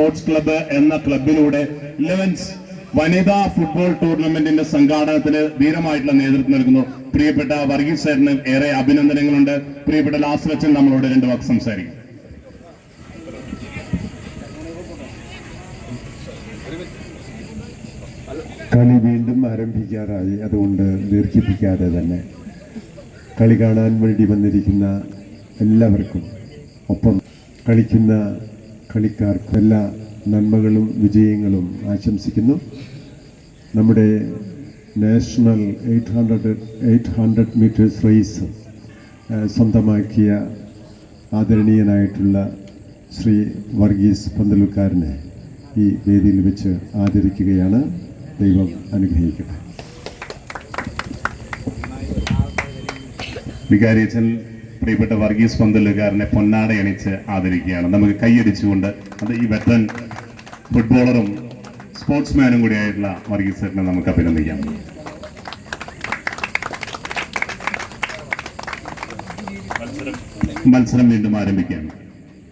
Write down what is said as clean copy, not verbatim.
Sports club എന്ന ക്ലബിലൂടെ 11 വനിതാ football ടൂർണമെന്റിന്റെ സംഘാടനത്തിന് ധീരമായിട്ടുള്ള നേതൃത്വം നൽകുന്നു. പ്രിയപ്പെട്ട വർഗീസ് സാറിന് ഏറെ അഭിനന്ദനങ്ങളുണ്ട്. പ്രിയപ്പെട്ട ലാസ്റ്റ് അച്ഛൻ നമ്മളോട് 2 വാക്ക് സംസാരിക്കും. കളി വീണ്ടും ആരംഭിക്കാറായി. അതുകൊണ്ട് ദീർഘിപ്പിക്കാതെ തന്നെ കളി കാണാൻ വേണ്ടി വന്നിരിക്കുന്ന എല്ലാവർക്കും ഒപ്പം കളിക്കുന്ന കളിക്കാർക്ക് എല്ലാ നന്മകളും വിജയങ്ങളും ആശംസിക്കുന്നു. നമ്മുടെ നാഷണൽ 800 മീറ്റേഴ്സ് റേസ് സ്വന്തമാക്കിയ ആദരണീയനായിട്ടുള്ള ശ്രീ വർഗീസ് പന്തലുക്കാരനെ ഈ വേദിയിൽ വെച്ച് ആദരിക്കുകയാണ്. ദൈവം അനുഗ്രഹിക്കട്ടെ. വികാരിയച്ഛൻ പ്രിയപ്പെട്ട വർഗീസ് പന്തലുകാരനെ പൊന്നാട അണിച്ച് ആദരിക്കുകയാണ്. നമുക്ക് കൈയടിച്ചുകൊണ്ട് അത് ഈ വെറ്ററൻ ഫുട്ബോളറും സ്പോർട്സ്മാനും കൂടിയായിട്ടുള്ള വർഗീസ് സാറിനെ നമുക്ക് അഭിനന്ദിക്കാം. മത്സരം വീണ്ടും ആരംഭിക്കുകയാണ്.